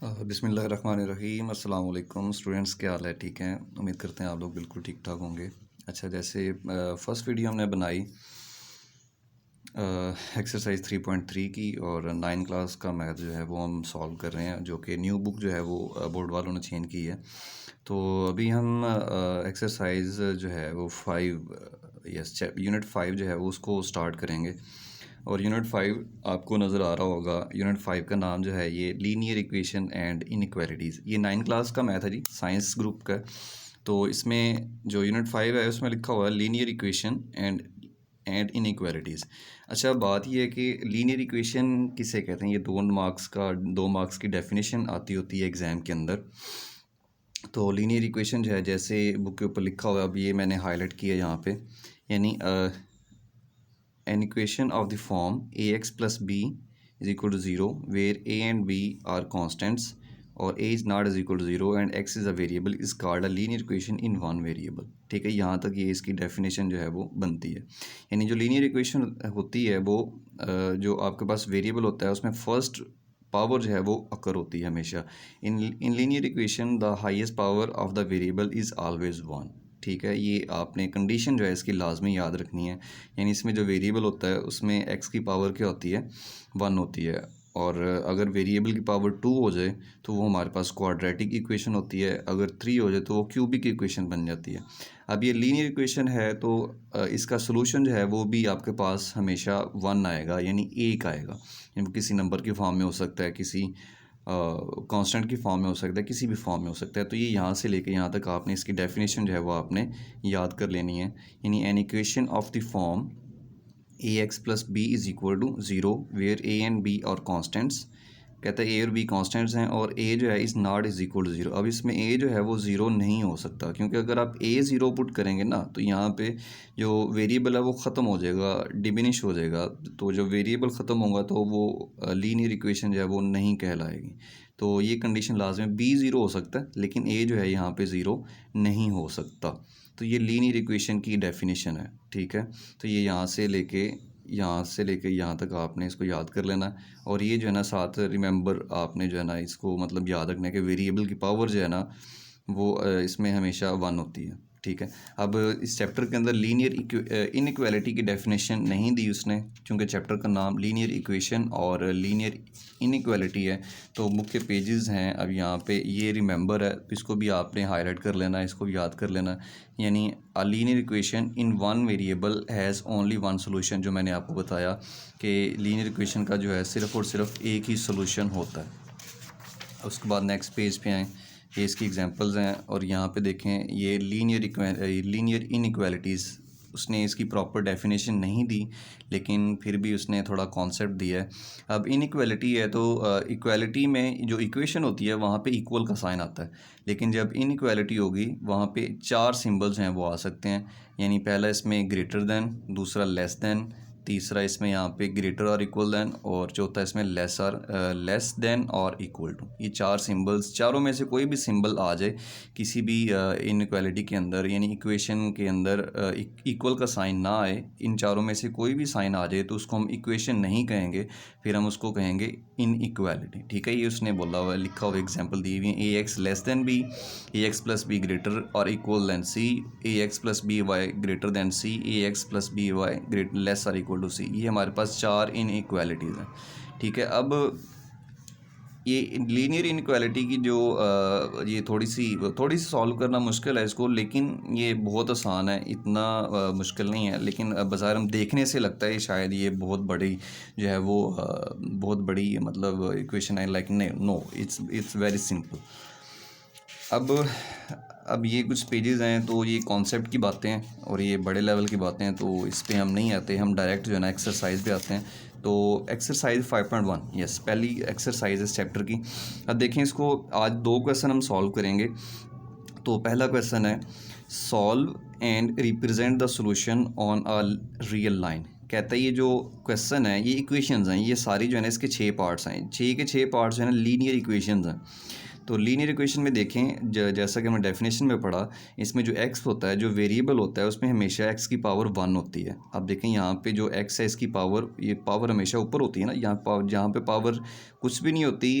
बिस्मिल्लाहिर्रहमानिर्रहीम अस्सलाम वालेकुम स्टूडेंट्स, क्या हाल है? ठीक हैं, उम्मीद करते हैं आप लोग बिल्कुल ठीक ठाक होंगे। अच्छा, जैसे फ़र्स्ट वीडियो हमने बनाई एक्सरसाइज 3.3 की और 9 क्लास का मैथ जो है वो हम सॉल्व कर रहे हैं, जो कि न्यू बुक जो है वो बोर्ड वालों ने चेंज की है। तो अभी हम एक्सरसाइज जो है वो 5 यूनिट 5 जो है वो उसको स्टार्ट करेंगे। और यूनिट 5 आपको नज़र आ रहा होगा। यूनिट 5 का नाम जो है ये लीनियर इक्वेशन एंड इनइक्वालिटीज़। ये 9 क्लास का मैथ है जी, साइंस ग्रुप का। तो इसमें जो यूनिट 5 है उसमें लिखा हुआ है लीनियर इक्वेशन एंड इनइक्वालिटीज़। अच्छा, बात ये है कि लीनियर इक्वेशन किसे कहते हैं। ये 2 मार्क्स की डेफिनेशन आती होती है एग्ज़ाम के अंदर। तो लीनियर इक्वेशन जो है, जैसे बुक के ऊपर लिखा हुआ है, अब ये मैंने हाईलाइट किया यहाँ पे, यानी an equation of the form ax plus b is equal to 0 where a and b are constants or a is not is equal to 0 and x is a variable is called a linear equation in one variable। ठीक है, यहाँ तक ये इसकी definition जो है वो बनती है। यानी जो लीनियर इक्वेशन होती है वो जो आपके पास वेरिएबल होता है उसमें फर्स्ट पावर जो है वो अकर होती है हमेशा। In linear equation the highest power of the variable is always 1। ठीक है, ये आपने कंडीशन जो है इसकी लाजमी याद रखनी है। यानी इसमें जो वेरिएबल होता है उसमें एक्स की पावर क्या होती है, 1 होती है। और अगर वेरिएबल की पावर 2 हो जाए तो वो हमारे पास क्वाड्रेटिक इक्वेशन होती है, अगर 3 हो जाए तो वो क्यूबिक इक्वेशन बन जाती है। अब ये लीनियर इक्वेशन है तो इसका सोल्यूशन जो है वो भी आपके पास हमेशा 1 आएगा, यानी 1 आएगा। यानी वो किसी नंबर की फॉर्म में हो सकता है, किसी कांस्टेंट की फॉर्म में हो सकता है, किसी भी फॉर्म में हो सकता है। तो ये यहाँ से लेके यहाँ तक आपने इसकी डेफिनेशन जो है वो आपने याद कर लेनी है। यानी an equation of the form a x plus b is equal to 0 where a and b are constants. कहता है ए और बी कॉन्स्टेंट्स हैं और ए जो है is not is equal to 0। अब इसमें ए जो है वो 0 नहीं हो सकता, क्योंकि अगर आप ए 0 पुट करेंगे ना तो यहाँ पे जो वेरिएबल है वो ख़त्म हो जाएगा, डिमिनिश हो जाएगा। तो जब वेरिएबल ख़त्म होगा तो वो लीनियर इक्वेशन जो है वो नहीं कहलाएगी। तो ये कंडीशन लाजमी, बी 0 हो सकता है लेकिन ए जो है यहाँ पे 0 नहीं हो सकता। तो ये लीनियर इक्वेशन की डेफिनेशन है। ठीक है, तो ये यहाँ से लेके यहाँ तक आपने इसको याद कर लेना है। और ये जो है ना साथ रिमेंबर आपने जो है ना इसको मतलब याद रखना है कि वेरिएबल की पावर जो है ना वो इसमें हमेशा 1 होती है। ठीक है, अब इस चैप्टर के अंदर लीनियर इनइक्वालिटी की डेफिनेशन नहीं दी उसने, क्योंकि चैप्टर का नाम लीनियर इक्वेशन और लीनियर इनइक्वालिटी है। तो बुक के पेजेस हैं, अब यहाँ पे ये रिमेंबर है, इसको भी आपने हाईलाइट कर लेना है, इसको भी याद कर लेना है। यानी a linear equation in one variable has only one solution. जो मैंने आपको बताया कि लीनियर इक्वेशन का जो है सिर्फ़ और सिर्फ एक ही सोल्यूशन होता है। उसके बाद नेक्स्ट पेज पे आएँ, ये इसकी एग्जांपल्स हैं और यहाँ पे देखें ये लीनियर इनइक्वालिटीज़। उसने इसकी प्रॉपर डेफिनेशन नहीं दी, लेकिन फिर भी उसने थोड़ा कॉन्सेप्ट दिया है। अब इनइक्वालिटी है तो इक्वालिटी में जो इक्वेशन होती है वहाँ पे इक्वल का साइन आता है, लेकिन जब इनइक्वालिटी होगी वहाँ पे 4 सिंबल्स हैं वो आ सकते हैं। यानी पहला इसमें ग्रेटर दैन, दूसरा लेस दैन, तीसरा इसमें यहाँ पे ग्रेटर और इक्वल दैन, और चौथा इसमें लेस दैन और इक्वल टू। ये 4 सिंबल्स, चारों में से कोई भी सिंबल आ जाए किसी भी इनइक्वालिटी के अंदर, यानी इक्वेशन के अंदर इक्वल का साइन ना आए, इन चारों में से कोई भी साइन आ जाए तो उसको हम इक्वेशन नहीं कहेंगे, फिर हम उसको कहेंगे इनइक्वालिटी। ठीक है, ये उसने बोला हुआ है, लिखा हुआ एग्जाम्पल दी हुई है। A x less than b, a x plus b greater or equal than c, a x plus b y greater than c, a x plus b y less or equal to c. ये हमारे पास 4 inequalities हैं। ठीक है, अब ये linear inequality की जो ये थोड़ी सी सॉल्व करना मुश्किल है इसको, लेकिन ये बहुत आसान है, इतना मुश्किल नहीं है। लेकिन बाज़ार हम देखने से लगता है शायद ये बहुत बड़ी जो है वो बहुत बड़ी मतलब इक्वेशन है, like no, it's very simple. अब ये कुछ पेजेस हैं तो ये कॉन्सेप्ट की बातें हैं और ये बड़े लेवल की बातें हैं, तो इस पे हम नहीं आते, हम डायरेक्ट जो है ना एक्सरसाइज पे आते हैं। तो एक्सरसाइज 5.1, यस, पहली एक्सरसाइज इस चैप्टर की। अब देखें इसको, आज 2 क्वेश्चन हम सॉल्व करेंगे। तो पहला क्वेश्चन है solve and represent the solution on a real line. कहता है ये जो क्वेश्चन है ये इक्वेशंस हैं, ये सारी जो है ना इसके 6 पार्ट्स हैं, 6 के 6 पार्ट्स जो है ना लीनियर इक्वेशंस हैं। तो लीनियर इक्वेशन में देखें जैसा कि हमने डेफिनेशन में पढ़ा, इसमें जो एक्स होता है, जो वेरिएबल होता है, उसमें हमेशा एक्स की पावर 1 होती है। अब देखें यहाँ पे जो एक्स है इसकी पावर, ये पावर हमेशा ऊपर होती है ना, यहाँ जहाँ पे पावर कुछ भी नहीं होती,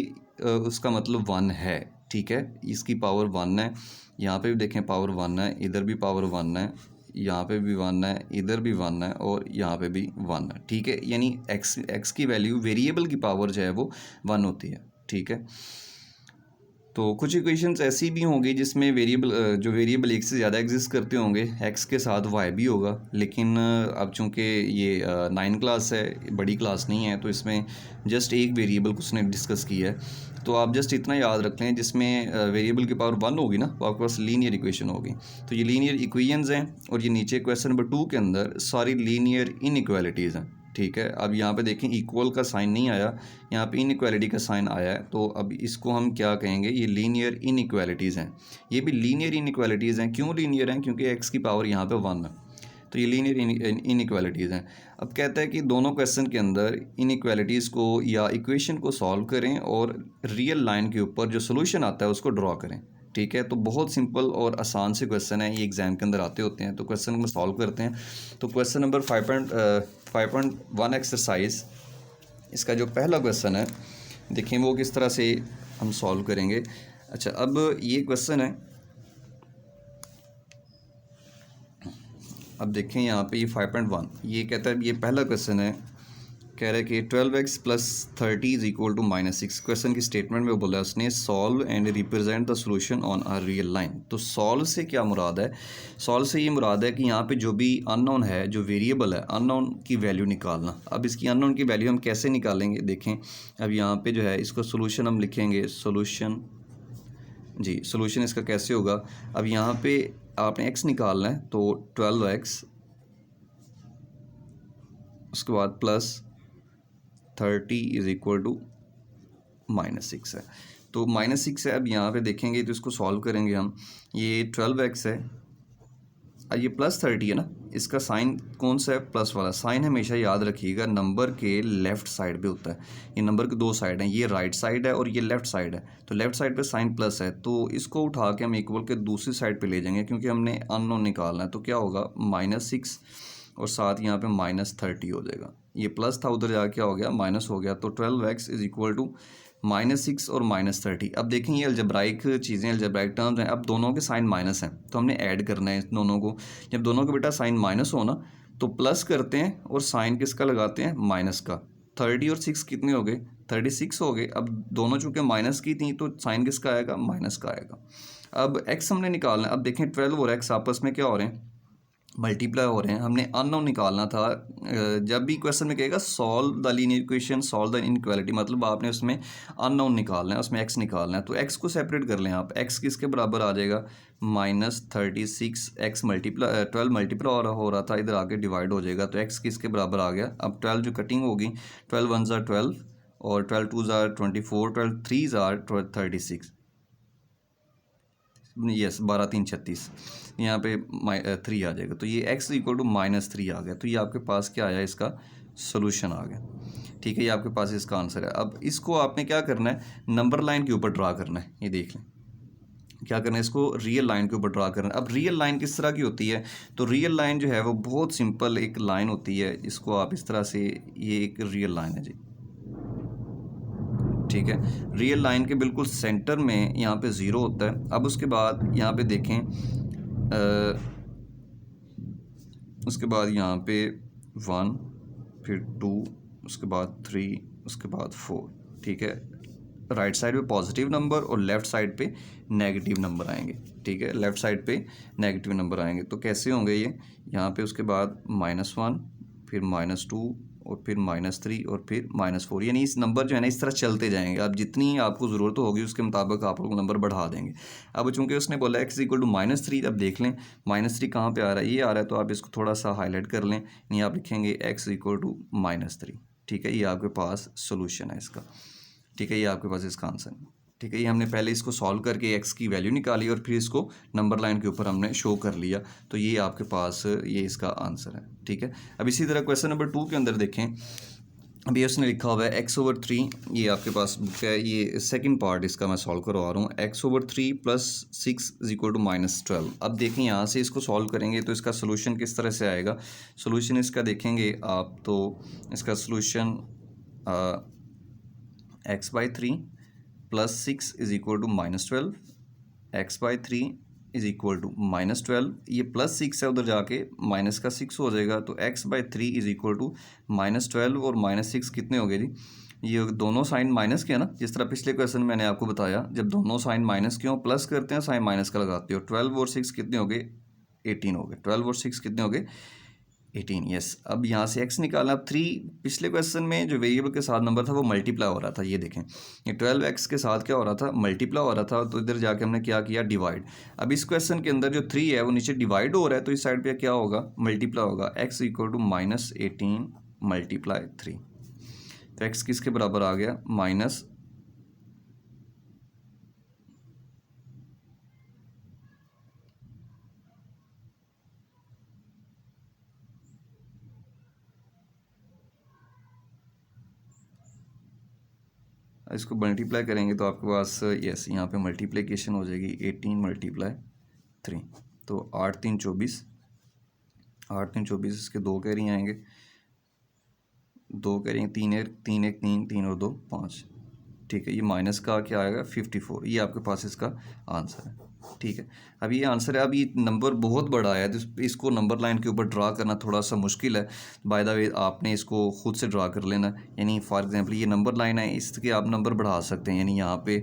उसका मतलब 1 है, ठीक है। इसकी पावर 1 है, यहाँ पे भी देखें पावर 1 है, इधर भी पावर 1 है, यहाँ पे भी 1 है, इधर भी 1 है और यहाँ पे भी 1 है, ठीक है। यानी एक्स की वैल्यू, वेरिएबल की पावर जो है वो 1 होती है, ठीक है। तो कुछ इक्वेशंस ऐसी भी होंगी जिसमें जो वेरिएबल एक से ज़्यादा एग्जिस्ट करते होंगे, एक्स के साथ वाई भी होगा, लेकिन अब चूंकि ये 9 क्लास है, बड़ी क्लास नहीं है, तो इसमें जस्ट एक वेरिएबल को उसने डिस्कस किया है। तो आप जस्ट इतना याद रख लें, जिसमें वेरिएबल की पावर 1 होगी ना, तो आपके पास लीनियर इक्वेशन होगी। तो ये लीनियर इक्वेशंस हैं, और ये नीचे क्वेश्चन नंबर 2 के अंदर सारी लीनियर इनइक्वालिटीज़ हैं, ठीक है। अब यहाँ पे देखें इक्वल का साइन नहीं आया, यहाँ पे इनइक्वालिटी का साइन आया है, तो अब इसको हम क्या कहेंगे, ये लीनियर इनइक्वालिटीज़ हैं। ये भी लीनियर इनइक्वालिटीज़ हैं। क्यों लीनियर हैं? क्योंकि एक्स की पावर यहाँ पे 1 है, तो ये लीनियर इनइक्वालिटीज़ हैं। अब कहता है कि दोनों क्वेश्चन के अंदर इनइक्वालिटीज़ को या इक्वेशन को सॉल्व करें और रियल लाइन के ऊपर जो सोल्यूशन आता है उसको ड्रॉ करें, ठीक है। तो बहुत सिंपल और आसान से क्वेश्चन है, ये एग्ज़ाम के अंदर आते होते हैं। तो क्वेश्चन को सॉल्व करते हैं। तो क्वेश्चन नंबर 5.1 एक्सरसाइज, इसका जो पहला क्वेश्चन है, देखें वो किस तरह से हम सॉल्व करेंगे। अच्छा, अब ये क्वेश्चन है, अब देखें यहाँ पे ये 5.1, ये कहता है, ये पहला क्वेश्चन है, कह रहा है कि 12x + 30 is equal to -6। Question की स्टेटमेंट में बोला उसने solve and represent the solution on a real line. तो सॉल्व से क्या मुराद है? सॉल्व से ये मुराद है कि यहाँ पे जो भी अननोन है, जो वेरिएबल है, अननोन की वैल्यू निकालना। अब इसकी अननोन की वैल्यू हम कैसे निकालेंगे, देखें। अब यहाँ पे जो है इसको सोल्यूशन हम लिखेंगे, सोल्यूशन जी, सोल्यूशन इसका कैसे होगा। अब यहाँ पे आपने x निकालना है, तो 12x उसके बाद प्लस 30 इज इक्वल टू -6 है। तो -6 है। अब यहाँ पे देखेंगे तो इसको सॉल्व करेंगे हम। ये 12x है और ये प्लस 30 है ना, इसका साइन कौन सा है? प्लस वाला साइन। हमेशा याद रखिएगा नंबर के लेफ़्ट साइड पे होता है। ये नंबर के 2 साइड हैं, ये राइट साइड है और ये लेफ़्ट साइड है। तो लेफ़्ट साइड पे साइन प्लस है, तो इसको उठा के हम इक्वल के दूसरी साइड पे ले जाएंगे, क्योंकि हमने अननोन निकालना है। तो क्या होगा, -6 और साथ यहाँ पे -30 हो जाएगा। ये प्लस था, उधर जाके क्या हो गया, माइनस हो गया। तो 12x इज इक्वल टू -6 और -30। अब देखें ये अलजेब्राइक चीज़ें, अलजेब्राइक टर्म्स हैं। अब दोनों के साइन माइनस हैं, तो हमने ऐड करना है दोनों को। जब दोनों के बेटा साइन माइनस हो ना, तो प्लस करते हैं और साइन किसका लगाते हैं, माइनस का। 30 और 6 कितने हो गए, 36 हो गए। अब दोनों चूँकि माइनस की थी, तो साइन किसका आएगा, माइनस का आएगा। अब x हमने निकालना है। अब देखें 12 और x आपस में क्या हो रहे हैं, मल्टीप्लाई हो रहे हैं। हमने अननोन निकालना था। जब भी क्वेश्चन में कहेगा solve the linear equation, solve the inequality, मतलब आपने उसमें अननोन निकालना है, उसमें x निकालना है। तो x को सेपरेट कर लें आप। x किसके बराबर आ जाएगा, -36। x मल्टीप्लाई 12 मल्टीप्लाई हो रहा था, इधर आके डिवाइड हो जाएगा, तो x किसके बराबर आ गया। अब 12 जो कटिंग होगी, 12 1 ज़ा 12 और 12 2 ज़ा 24, 12 3 ज़ा 36, यस 12 3 36, यहाँ पे 3 आ जाएगा। तो ये x इक्वल टू -3 आ गया। तो ये आपके पास क्या आया, इसका सोल्यूशन आ गया, ठीक है। ये आपके पास इसका आंसर है। अब इसको आपने क्या करना है, नंबर लाइन के ऊपर ड्रा करना है। ये देख लें क्या करना है, इसको रियल लाइन के ऊपर ड्रा करना है। अब रियल लाइन किस तरह की होती है, तो रियल लाइन जो है वो बहुत सिंपल एक लाइन होती है। इसको आप इस तरह से, ये एक रियल लाइन है जी, ठीक है। रियल लाइन के बिल्कुल सेंटर में यहाँ पे 0 होता है। अब उसके बाद यहाँ पे देखें, उसके बाद यहाँ पे 1, फिर 2, उसके बाद 3, उसके बाद 4, ठीक है। राइट साइड पे पॉजिटिव नंबर और लेफ़्ट साइड पे नेगेटिव नंबर आएंगे, ठीक है। लेफ़्ट साइड पे नेगेटिव नंबर आएंगे। तो कैसे होंगे ये, यहाँ पे उसके बाद -1, फिर -2 और फिर -3 और फिर -4, यानी इस नंबर जो है ना इस तरह चलते जाएंगे। अब जितनी आपको ज़रूरत होगी उसके मुताबिक आप लोग नंबर बढ़ा देंगे। अब चूंकि उसने बोला x इक्वल टू -3, अब देख लें -3 कहाँ पे आ रहा है, ये आ रहा है। तो आप इसको थोड़ा सा हाईलाइट कर लें, यानी आप लिखेंगे x इक्वल टू -3, ठीक है। ये आपके पास सोल्यूशन है इसका, ठीक है। ये आपके पास इसका आंसर है, ठीक है। ये हमने पहले इसको सॉल्व करके x की वैल्यू निकाली और फिर इसको नंबर लाइन के ऊपर हमने शो कर लिया। तो ये आपके पास ये इसका आंसर है, ठीक है। अब इसी तरह क्वेश्चन नंबर 2 के अंदर देखें। अभी उसने लिखा हुआ है x/3, ये आपके पास बुक है, ये सेकंड पार्ट इसका मैं सॉल्व करवा रहा हूँ। x/3 + 6 is equal to -12। अब देखें यहाँ से इसको सॉल्व करेंगे तो इसका सोल्यूशन किस तरह से आएगा। सोल्यूशन इसका देखेंगे आप, तो इसका solution x/3 +6 is equal to -12, x/3 is equal to -12, ये +6 है उधर जाके माइनस का 6 हो जाएगा, तो x/3 इज इक्वल टू -12 और -6 कितने हो गए जी, ये दोनों साइन माइनस के है ना, जिस तरह पिछले क्वेश्चन में मैंने आपको बताया, जब दोनों साइन माइनस के हों प्लस करते हैं साइन माइनस का लगाते हो। 12 और 6 कितने हो गए, 18 हो गए। 12 और 6 कितने हो गए, 18। यस, अब यहाँ से x निकालना। अब 3 पिछले क्वेश्चन में जो वेरिएबल के साथ नंबर था वो मल्टीप्लाई हो रहा था, ये देखें, ये 12x के साथ क्या हो रहा था, मल्टीप्लाई हो रहा था, तो इधर जाके हमने क्या किया, डिवाइड। अब इस क्वेश्चन के अंदर जो 3 है वो नीचे डिवाइड हो रहा है, तो इस साइड पे क्या होगा, मल्टीप्लाई होगा। x इक्वल टू -18 मल्टीप्लाई 3, तो x किसके बराबर आ गया, माइनस, इसको मल्टीप्लाई करेंगे तो आपके पास यस यहाँ पे मल्टीप्लिकेशन हो जाएगी 18 मल्टीप्लाई 3, तो 8 3 24, 8 3 24, इसके 2 कैरी आएंगे, 2 कैरी, 3 1 3 1 3 3 और 2 5, ठीक है। ये माइनस का क्या आएगा, 54, ये आपके पास इसका आंसर है, ठीक है। अब ये आंसर है। अब ये नंबर बहुत बड़ा है तो इसको नंबर लाइन के ऊपर ड्रा करना थोड़ा सा मुश्किल है। बाय द वे आपने इसको खुद से ड्रा कर लेना, यानी फॉर एग्जांपल ये नंबर लाइन है, इसके आप नंबर बढ़ा सकते हैं। यानी यहाँ पे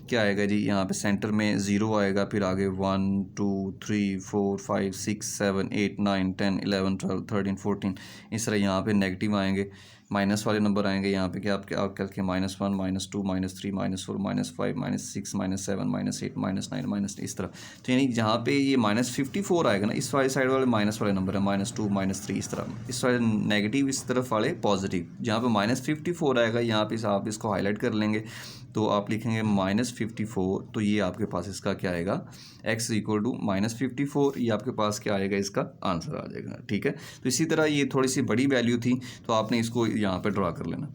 क्या आएगा जी, यहाँ पे सेंटर में 0 आएगा, फिर आगे 1 2 3 4 5 6 7 8 9 10 11 12 13 14, इस तरह यहाँ पे नेगेटिव आएंगे, माइनस वाले नंबर आएंगे। यहाँ पे क्या आपके करके -1 -2 -3 -4 -5 -6 -7 -8 -9 माइनस, इस तरह। तो यानी जहाँ पे ये -54 आएगा ना, इस वाले साइड वाले माइनस वाले नंबर है, -2 -3, इस तरह, इस वाले नेगेटिव, इस तरफ वाले पॉजिटिव। जहाँ पे -54 आएगा यहाँ पे आप इसको हाईलाइट कर लेंगे, तो आप लिखेंगे -54, तो ये आपके पास इसका क्या आएगा, x इक्वल टू -54, ये आपके पास क्या आएगा, इसका आंसर आ जाएगा, ठीक है। तो इसी तरह ये थोड़ी सी बड़ी वैल्यू थी, तो आपने इसको यहाँ पे ड्रा कर लेना।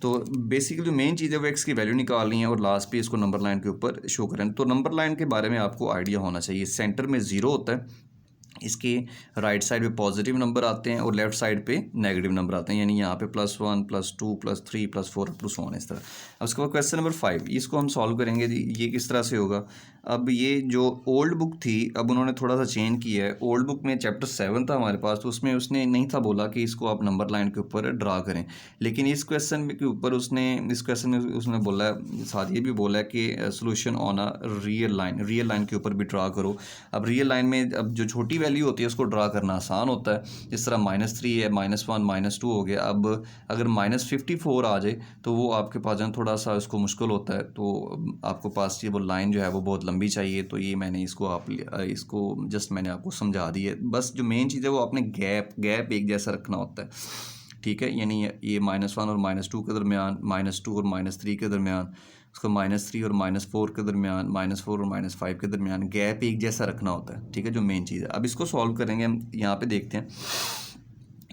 तो बेसिकली जो मेन चीज़ है वो x की वैल्यू निकालनी है और लास्ट पे इसको नंबर लाइन के ऊपर शो करें। तो नंबर लाइन के बारे में आपको आइडिया होना चाहिए, सेंटर में 0 होता है, इसके राइट साइड पे पॉजिटिव नंबर आते हैं और लेफ्ट साइड पे नेगेटिव नंबर आते हैं, यानी यहाँ पे +1 +2 +3 +4 +1, इस तरह। अब उसके बाद क्वेश्चन नंबर 5, इसको हम सॉल्व करेंगे जी। ये किस तरह से होगा, अब ये जो ओल्ड बुक थी अब उन्होंने थोड़ा सा चेंज किया है। ओल्ड बुक में चैप्टर 7 था हमारे पास, तो उसमें उसने नहीं था बोला कि इसको आप नंबर लाइन के ऊपर ड्रा करें, लेकिन इस क्वेश्चन के ऊपर इस क्वेश्चन में उसने बोला है, साथ ये भी बोला है कि solution on a real line के ऊपर भी ड्रा करो। अब रियल लाइन में अब जो छोटी वैल्यू होती है उसको ड्रा करना आसान होता है, जिस तरह -3 है, -1 -2 हो गया। अब अगर -54 आ जाए तो वो आपके पास जो थोड़ा सा उसको मुश्किल होता है, तो आपको पास ये वो लाइन जो है वो बहुत लंबी चाहिए। तो ये मैंने इसको जस्ट मैंने आपको समझा दी है। बस जो मेन चीज़ है वो आपने गैप एक जैसा रखना होता है, ठीक है। यानी ये -1 और -2 के दरमियान, -2 और -3 के दरमियान, उसको -3 और -4 के दरमियान, -4 और -5 के दरमियान गैप एक जैसा रखना होता है, ठीक है, जो मेन चीज़ है। अब इसको सॉल्व करेंगे हम, यहाँ पे देखते हैं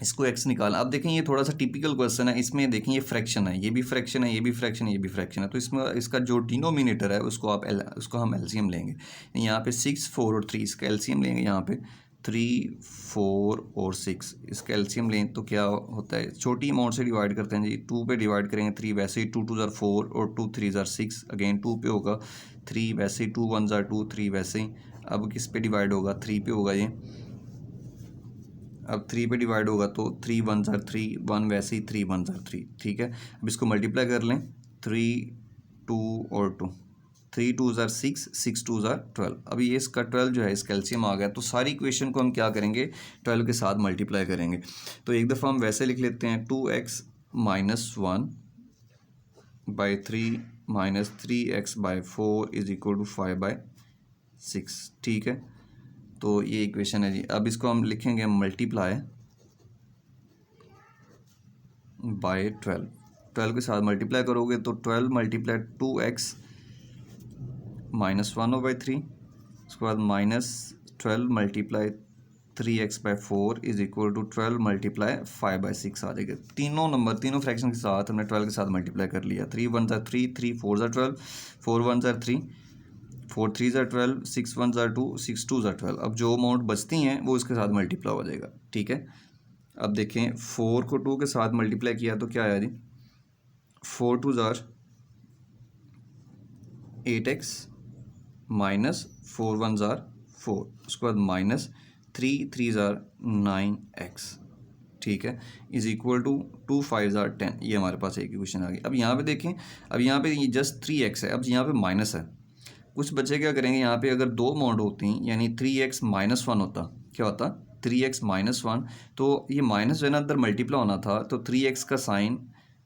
इसको x निकालना। अब देखें ये थोड़ा सा टिपिकल क्वेश्चन है, इसमें देखें ये फ्रैक्शन है, ये भी फ्रैक्शन है, ये भी फ्रैक्शन है, ये भी फ्रैक्शन है। तो इसमें इसका जो डिनोमिनेटर है उसको हम एलसीएम लेंगे। यहाँ पे 6 4 और 3, इसका एलसीएम लेंगे। यहाँ पे 3 4 और 6, इसका एलसीएम लें तो क्या होता है, छोटी अमाउंट से डिवाइड करते हैं जी। 2 पे डिवाइड करेंगे 3, वैसे ही 2 2 ज़ार 4 और 2 3 ज़ार 6, अगेन 2 पे होगा 3, वैसे ही 2 1 ज़ार 2 3, वैसे ही। अब किस पे डिवाइड होगा, 3 पे होगा ये। अब 3 पे डिवाइड होगा तो 3 1 ज़ार 3 1, वैसे ही 3 1 ज़ार 3, ठीक है। अब इसको मल्टीप्लाई कर लें, 3 2 और 2, 3 2 ज़ार 6 6 2 ज़ार 12। अभी ये इसका 12 जो है इसका एलसीएम आ गया, तो सारी इक्वेशन को हम क्या करेंगे, 12 के साथ मल्टीप्लाई करेंगे। तो एक दफ़ा हम वैसे लिख लेते हैं, 2x - 1/3 - 3x/4 = 5/6, ठीक है। तो ये इक्वेशन है जी। अब इसको हम लिखेंगे मल्टीप्लाई बाय 12, 12 के साथ मल्टीप्लाई करोगे तो 12 × 2x -1/3, उसके बाद -12 × 3x/4 = 12 × 5/6 आ जाएगा। तीनों फ्रैक्शन के साथ हमने 12 के साथ मल्टीप्लाई कर लिया। 3 1 ज़ार 3, 3 4 ज़ार 12, 4 1 ज़ार 3, 4 3 ज़ार 12, 6 1 ज़ार 2, 6 2 ज़ार 12। अब जो अमाउंट बचती हैं वो इसके साथ मल्टीप्लाई हो जाएगा, ठीक है। अब देखें 4 को 2 के साथ मल्टीप्लाई किया तो क्या आया जी, 4 2 ज़ार 8x माइनस 4 1 ज़ार 4, उसके बाद माइनस 3 3 ज़ार 9x, ठीक है, इज़ इक्वल टू 2 5 ज़ार 10। ये हमारे पास एक क्वेश्चन आ गया। अब यहाँ पे देखें, अब यहाँ पे ये जस्ट 3x है, अब यहाँ पे माइनस है। कुछ बच्चे क्या करेंगे, यहाँ पे अगर दो अमाउंट होती यानी 3x माइनस 1 होता, क्या होता 3x माइनस 1, तो ये माइनस जो है ना अंदर मल्टीप्लाई होना था, तो 3x का साइन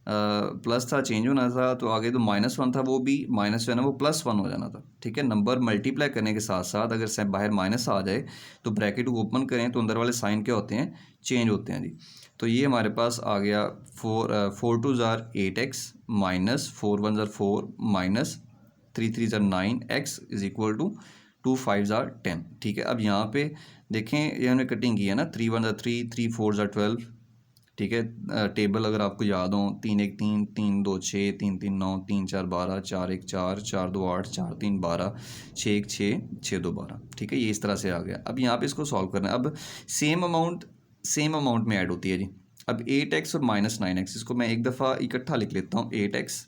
प्लस था, चेंज होना था, तो आगे तो माइनस 1 था वो भी माइनस जो है ना वो +1 हो जाना था, ठीक है। नंबर मल्टीप्लाई करने के साथ साथ अगर से बाहर माइनस आ जाए तो ब्रैकेट को ओपन करें तो अंदर वाले साइन क्या होते हैं, चेंज होते हैं जी। तो ये हमारे पास आ गया 4 2 ज़ार 8x माइनस 4 1 ज़ार 4 माइनस 3 3 ज़ार 9x इज़ इक्वल टू 2 5 ज़ार 10, ठीक है। अब यहाँ पे देखें, ये हमने कटिंग की है ना, 3 1 ज़ार 3 3 4 ज़ार 12, ठीक है। टेबल अगर आपको याद हो, 3 1 3 3 2 6 3 3 9 3 4 12 4 1 4 4 2 8 4 3 12 6 1 6 6 2 12, ठीक है। ये इस तरह से आ गया। अब यहाँ पे इसको सॉल्व करना है। अब सेम अमाउंट में ऐड होती है जी। अब 8x और माइनस 9x, इसको मैं एक दफ़ा इकट्ठा लिख लेता हूँ। 8x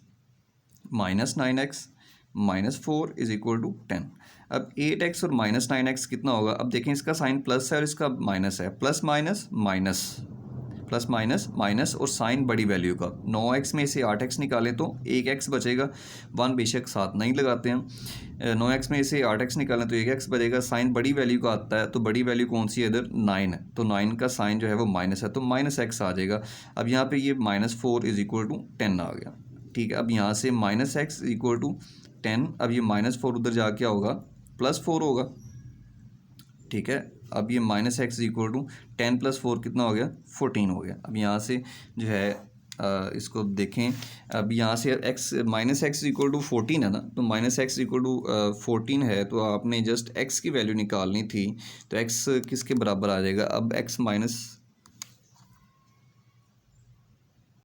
minus 9x minus 4 is equal to 10। अब 8x और माइनस 9x कितना होगा, अब देखें इसका साइन प्लस है और इसका माइनस है, plus minus minus, plus minus minus और साइन बड़ी वैल्यू का। 9x में से 8x निकालें तो 1x बचेगा, 1 बेशक साथ नहीं लगाते हैं। 9x में से 8x निकालें तो 1x बचेगा, साइन बड़ी वैल्यू का आता है, तो बड़ी वैल्यू कौन सी है इधर, 9 है, तो 9 का साइन जो है वो माइनस है, तो माइनस x आ जाएगा। अब यहाँ पे ये -4 इज इक्वल टू 10 आ गया, ठीक है। अब यहाँ से -x इक्वल टू 10, अब ये -4 उधर जा क्या होगा, +4 होगा, ठीक है। अब ये -x इक्वल टू 10 + 4 कितना हो गया, 14 हो गया। अब यहाँ से जो है इसको देखें, अब यहाँ से -x इक्वल टू 14 है ना, तो -x इक्वल टू 14 है, तो आपने जस्ट x की वैल्यू निकालनी थी, तो x किसके बराबर आ जाएगा, अब x माइनस